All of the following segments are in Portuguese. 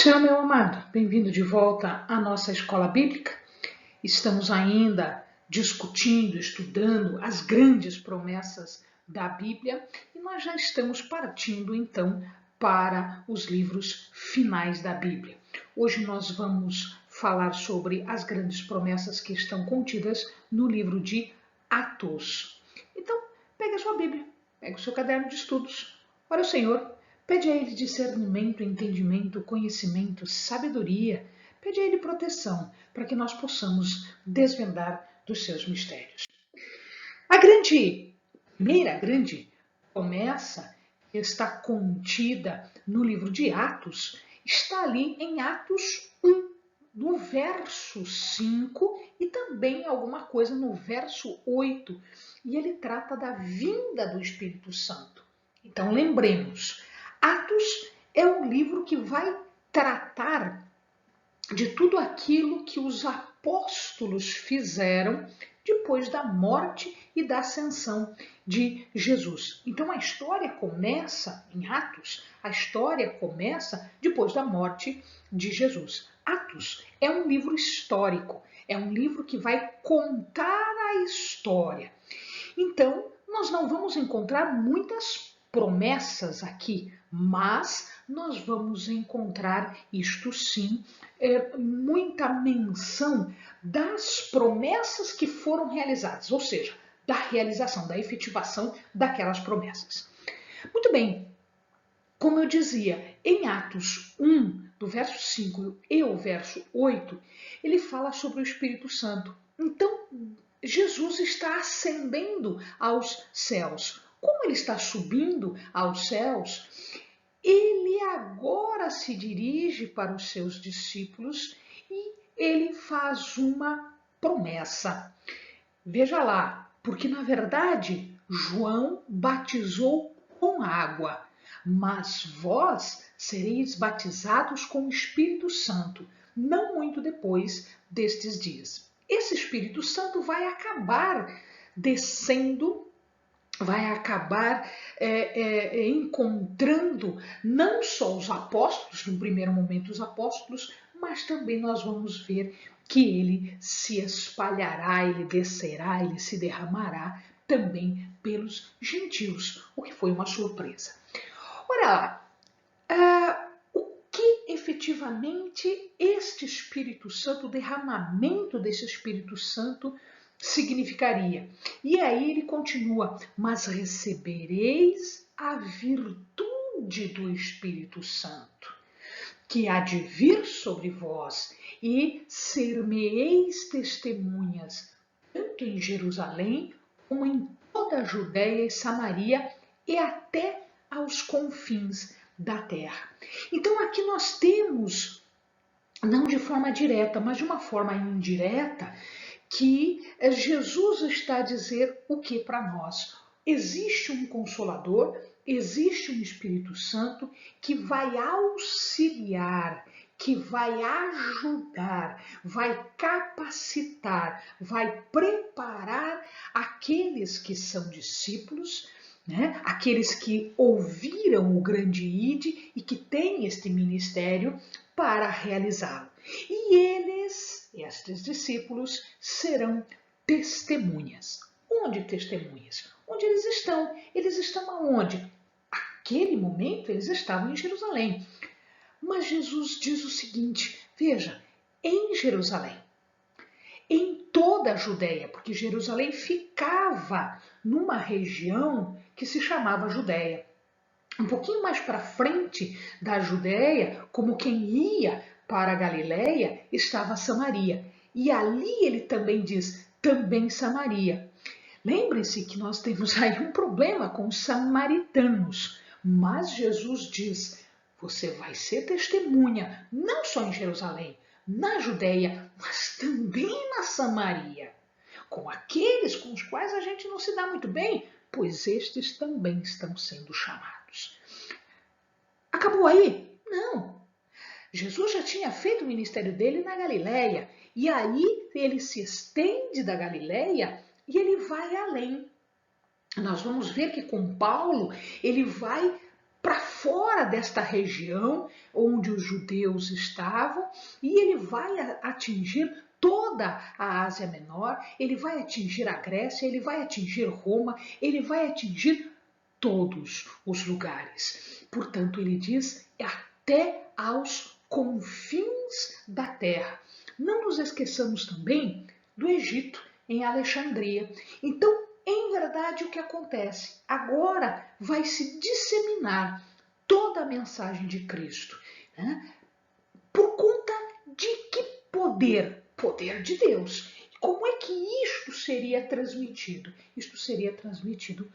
Shalom, meu amado, bem-vindo de volta à nossa escola bíblica. Estamos ainda discutindo, estudando as grandes promessas da Bíblia e nós já estamos partindo então para os livros finais da Bíblia. Hoje nós vamos falar sobre as grandes promessas que estão contidas no livro de Atos. Então, pegue a sua Bíblia, pegue o seu caderno de estudos, ore ao Senhor. Pede a Ele discernimento, entendimento, conhecimento, sabedoria. Pede a Ele proteção para que nós possamos desvendar dos seus mistérios. A primeira grande promessa que está contida no livro de Atos está ali em Atos 1, no verso 5 e também alguma coisa no verso 8. E ele trata da vinda do Espírito Santo. Então lembremos, Atos é um livro que vai tratar de tudo aquilo que os apóstolos fizeram depois da morte e da ascensão de Jesus. Então a história começa em Atos, a história começa depois da morte de Jesus. Atos é um livro histórico, é um livro que vai contar a história. Então, nós não vamos encontrar muitas promessas aqui, mas nós vamos encontrar, isto sim, muita menção das promessas que foram realizadas, ou seja, da realização, da efetivação daquelas promessas. Muito bem, como eu dizia, em Atos 1, do verso 5 e o verso 8, ele fala sobre o Espírito Santo. Então, Jesus está ascendendo aos céus. Como ele está subindo aos céus, ele agora se dirige para os seus discípulos e ele faz uma promessa. Veja lá, porque na verdade João batizou com água, mas vós sereis batizados com o Espírito Santo, não muito depois destes dias. Esse Espírito Santo vai acabar descendo, vai acabar encontrando não só os apóstolos, no primeiro momento os apóstolos, mas também nós vamos ver que ele se espalhará, ele descerá, ele se derramará também pelos gentios, o que foi uma surpresa. Ora lá, o que efetivamente este Espírito Santo, o derramamento desse Espírito Santo significaria? E aí ele continua, mas recebereis a virtude do Espírito Santo, que há de vir sobre vós, e ser-me-eis testemunhas, tanto em Jerusalém, como em toda a Judéia e Samaria, e até aos confins da terra. Então aqui nós temos, não de forma direta, mas de uma forma indireta, que Jesus está a dizer o que para nós? Existe um Consolador, existe um Espírito Santo que vai auxiliar, que vai ajudar, vai capacitar, vai preparar aqueles que são discípulos, né? Aqueles que ouviram o grande Ide e que têm este ministério para realizá-lo. E eles, estes discípulos, serão testemunhas. Onde testemunhas? Onde eles estão? Eles estão aonde? Naquele momento eles estavam em Jerusalém. Mas Jesus diz o seguinte, veja, em Jerusalém, em toda a Judéia, porque Jerusalém ficava numa região que se chamava Judéia. Um pouquinho mais para frente da Judéia, como quem ia para a Galiléia, estava Samaria. E ali ele também diz, também Samaria. Lembre-se que nós temos aí um problema com os samaritanos, mas Jesus diz, você vai ser testemunha, não só em Jerusalém, na Judéia, mas também na Samaria, com aqueles com os quais a gente não se dá muito bem, pois estes também estão sendo chamados. Acabou aí? Não. Jesus já tinha feito o ministério dele na Galiléia, e aí ele se estende da Galiléia e ele vai além. Nós vamos ver que com Paulo ele vai para fora desta região onde os judeus estavam, e ele vai atingir toda a Ásia Menor, ele vai atingir a Grécia, ele vai atingir Roma, ele vai atingir todos os lugares. Portanto, ele diz até aos confins da terra. Não nos esqueçamos também do Egito, em Alexandria. Então, em verdade, o que acontece? Agora vai se disseminar toda a mensagem de Cristo, né? Por conta de que poder? Poder de Deus. Como é que isto seria transmitido? Isto seria transmitido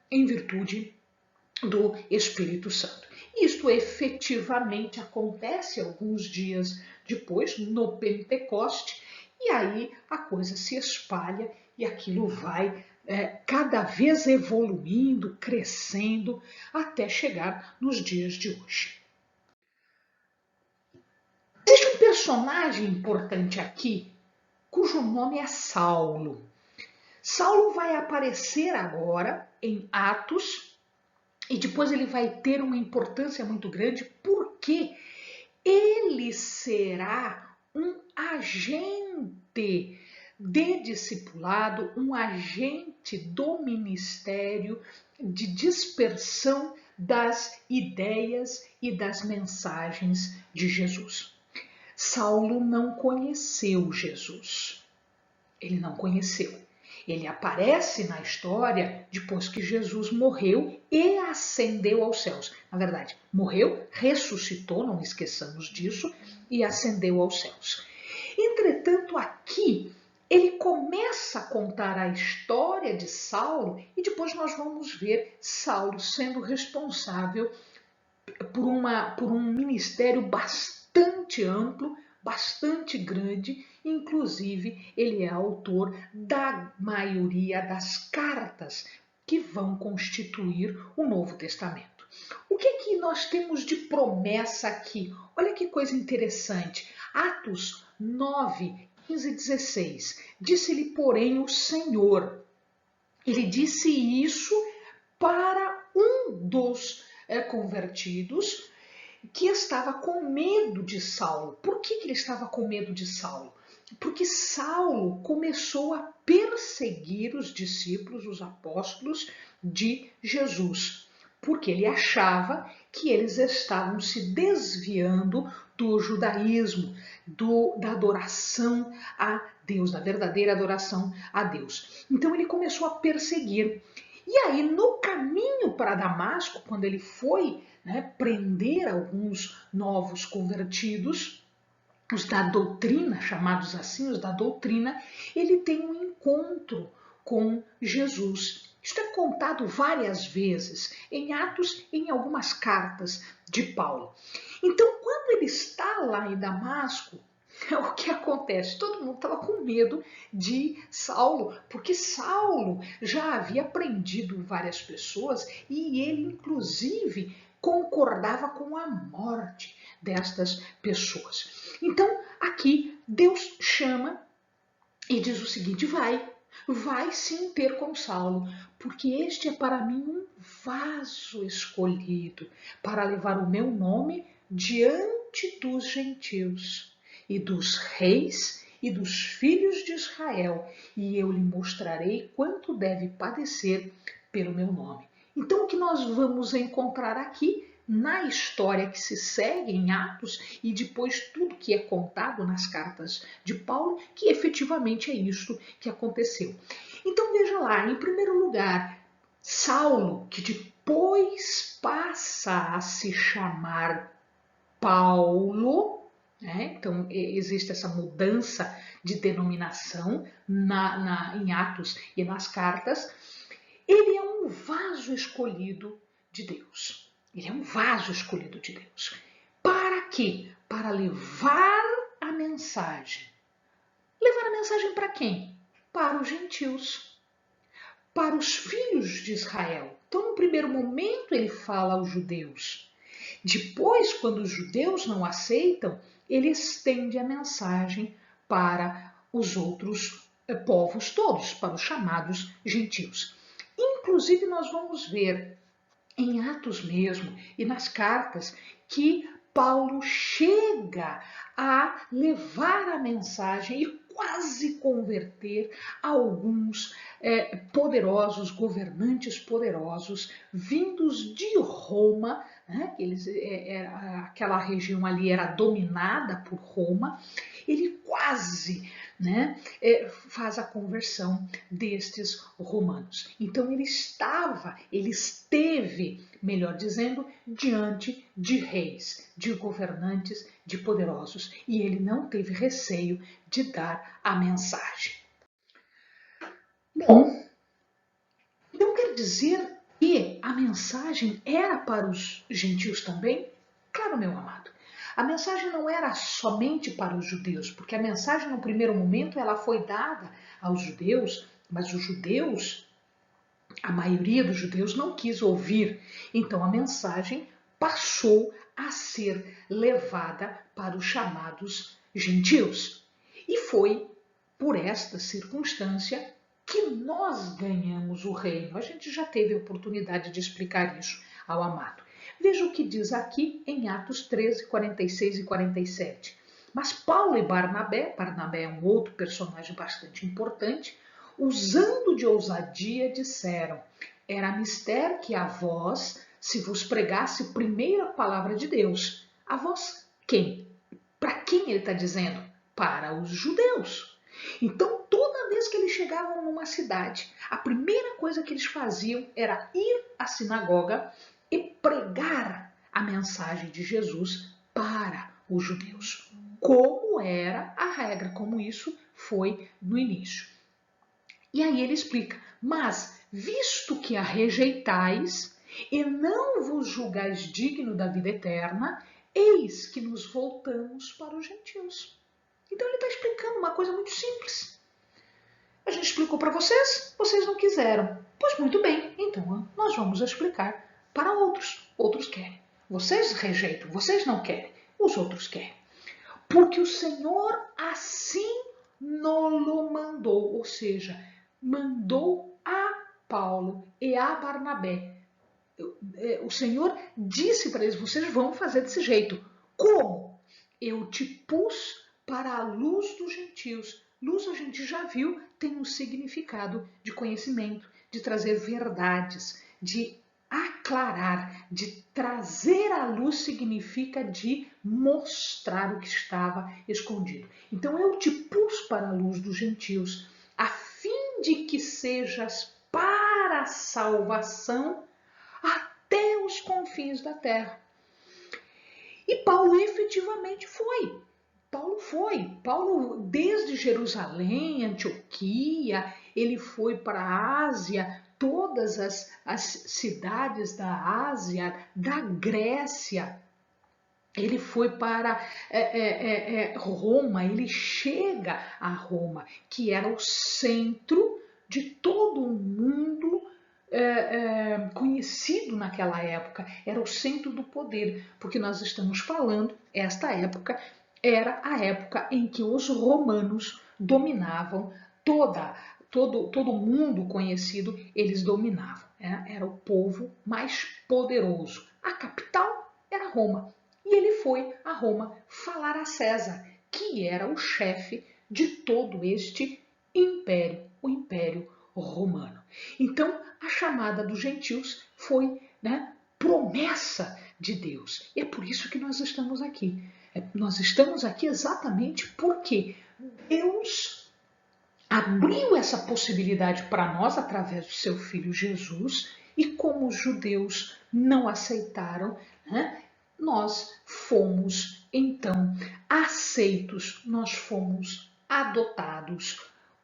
em virtude do Espírito Santo. Isto efetivamente acontece alguns dias depois, no Pentecoste, e aí a coisa se espalha e aquilo vai cada vez evoluindo, crescendo, até chegar nos dias de hoje. Existe um personagem importante aqui, cujo nome é Saulo. Saulo vai aparecer agora em Atos e depois ele vai ter uma importância muito grande porque ele será um agente de discipulado, um agente do ministério de dispersão das ideias e das mensagens de Jesus. Saulo não conheceu Jesus. Ele não conheceu. Ele aparece na história depois que Jesus morreu e ascendeu aos céus. Na verdade, morreu, ressuscitou, não esqueçamos disso, e ascendeu aos céus. Entretanto, aqui ele começa a contar a história de Saulo e depois nós vamos ver Saulo sendo responsável por um ministério bastante amplo, bastante grande, inclusive ele é autor da maioria das cartas que vão constituir o Novo Testamento. O que nós temos de promessa aqui? Olha que coisa interessante. Atos 9, 15 e 16. Disse-lhe, porém, o Senhor. Ele disse isso para um dos convertidos que estava com medo de Saulo. Por que ele estava com medo de Saulo? Porque Saulo começou a perseguir os discípulos, os apóstolos de Jesus, porque ele achava que eles estavam se desviando do judaísmo, da adoração a Deus, da verdadeira adoração a Deus. Então ele começou a perseguir. E aí, no caminho para Damasco, quando ele foi prender alguns novos convertidos, os da doutrina, chamados assim, os da doutrina, ele tem um encontro com Jesus. Isto é contado várias vezes em Atos e em algumas cartas de Paulo. Então, quando ele está lá em Damasco, o que acontece? Todo mundo estava com medo de Saulo, porque Saulo já havia prendido várias pessoas e ele, inclusive, concordava com a morte destas pessoas. Então, aqui, Deus chama e diz o seguinte, vai sim ter com Saulo, porque este é para mim um vaso escolhido para levar o meu nome diante dos gentios e dos reis e dos filhos de Israel, e eu lhe mostrarei quanto deve padecer pelo meu nome. Então, o que nós vamos encontrar aqui na história que se segue em Atos e depois tudo que é contado nas cartas de Paulo, que efetivamente é isto que aconteceu. Então, veja lá, em primeiro lugar, Saulo, que depois passa a se chamar Paulo, então existe essa mudança de denominação em Atos e nas cartas. Ele é um vaso escolhido de Deus. Ele é um vaso escolhido de Deus. Para quê? Para levar a mensagem. Levar a mensagem para quem? Para os gentios, para os filhos de Israel. Então, no primeiro momento, ele fala aos judeus. Depois, quando os judeus não aceitam, ele estende a mensagem para os outros povos todos, para os chamados gentios. Inclusive, nós vamos ver em Atos mesmo e nas cartas que Paulo chega a levar a mensagem e quase converter alguns poderosos, governantes poderosos, vindos de Roma, né, que aquela região ali era dominada por Roma. Ele quase, né, faz a conversão destes romanos. Então ele esteve, melhor dizendo, diante de reis, de governantes, de poderosos, e ele não teve receio de dar a mensagem. Bom, então quer dizer que a mensagem era para os gentios também? Claro, meu amado. A mensagem não era somente para os judeus, porque a mensagem no primeiro momento ela foi dada aos judeus, mas os judeus, a maioria dos judeus não quis ouvir. Então a mensagem passou a ser levada para os chamados gentios. E foi por esta circunstância que nós ganhamos o reino. A gente já teve a oportunidade de explicar isso ao amado. Veja o que diz aqui em Atos 13, 46 e 47. Mas Paulo e Barnabé é um outro personagem bastante importante, usando de ousadia, disseram: era mister que a vós se vos pregasse primeiro a palavra de Deus. A vós quem? Para quem ele está dizendo? Para os judeus. Então, toda vez que eles chegavam numa cidade, a primeira coisa que eles faziam era ir à sinagoga e pregar a mensagem de Jesus para os judeus. Como era a regra, como isso foi no início. E aí ele explica: mas visto que a rejeitais e não vos julgais digno da vida eterna, eis que nos voltamos para os gentios. Então ele está explicando uma coisa muito simples. A gente explicou para vocês, vocês não quiseram. Pois muito bem, então nós vamos explicar para outros. Outros querem. Vocês rejeitam, vocês não querem, os outros querem. Porque o Senhor assim nos mandou, ou seja, mandou a Paulo e a Barnabé. O Senhor disse para eles: vocês vão fazer desse jeito. Como? Eu te pus para a luz dos gentios. Luz a gente já viu, tem um significado de conhecimento, de trazer verdades, de aclarar, de trazer à luz significa de mostrar o que estava escondido. Então eu te pus para a luz dos gentios, a fim de que sejas para a salvação até os confins da terra. E Paulo efetivamente foi. Paulo, desde Jerusalém, Antioquia, ele foi para a Ásia, todas as cidades da Ásia, da Grécia. Ele foi para Roma, ele chega a Roma, que era o centro de todo o mundo conhecido naquela época, era o centro do poder, porque nós estamos falando, esta época era a época em que os romanos dominavam todo o mundo conhecido, eles dominavam, era o povo mais poderoso. A capital era Roma, e ele foi a Roma falar a César, que era o chefe de todo este império, o Império Romano. Então, a chamada dos gentios foi, promessa de Deus. E é por isso que nós estamos aqui. Nós estamos aqui exatamente porque Deus abriu essa possibilidade para nós através do seu Filho Jesus, e como os judeus não aceitaram, nós fomos então aceitos, nós fomos adotados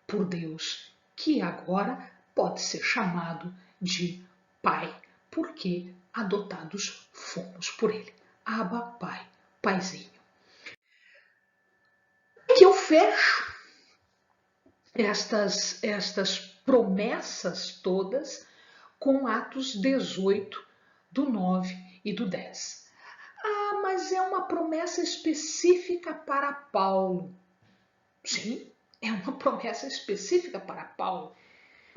por Deus, que agora pode ser chamado de Pai, porque adotados fomos por Ele. Abba, Pai, Paizinho. Que eu fecho estas promessas todas com Atos 18, do 9 e do 10. Ah, mas é uma promessa específica para Paulo. Sim, é uma promessa específica para Paulo,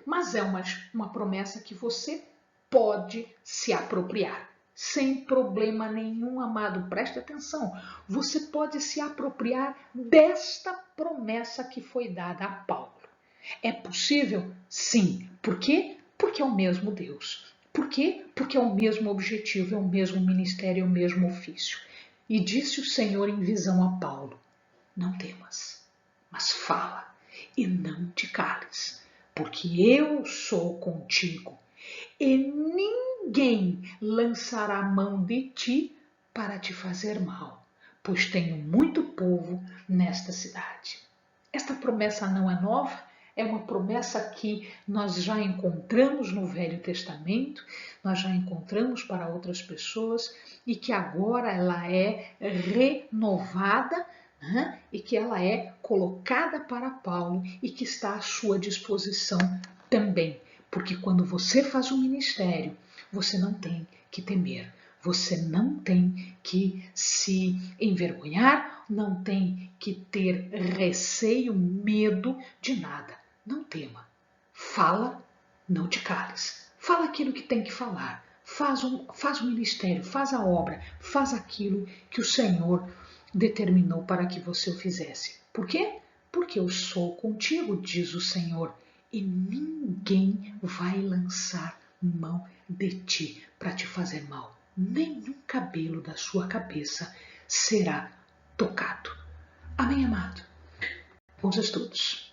mas é uma promessa que você pode se apropriar. Sem problema nenhum, amado, preste atenção. Você pode se apropriar desta promessa que foi dada a Paulo. É possível? Sim. Por quê? Porque é o mesmo Deus. Por quê? Porque é o mesmo objetivo, é o mesmo ministério, é o mesmo ofício. E disse o Senhor em visão a Paulo: não temas, mas fala e não te cales, porque eu sou contigo e ninguém lançará mão de ti para te fazer mal, pois tenho muito povo nesta cidade. Esta promessa não é nova, é uma promessa que nós já encontramos no Velho Testamento, nós já encontramos para outras pessoas e que agora ela é renovada, né? E que ela é colocada para Paulo e que está à sua disposição também. Porque quando você faz um ministério, você não tem que temer, você não tem que se envergonhar, não tem que ter receio, medo de nada. Não tema. Fala, não te cales. Fala aquilo que tem que falar. Faz o ministério, faz a obra, faz aquilo que o Senhor determinou para que você o fizesse. Por quê? Porque eu sou contigo, diz o Senhor, e ninguém vai lançar mão de ti para te fazer mal. Nenhum cabelo da sua cabeça será tocado. Amém, amado? Bons estudos.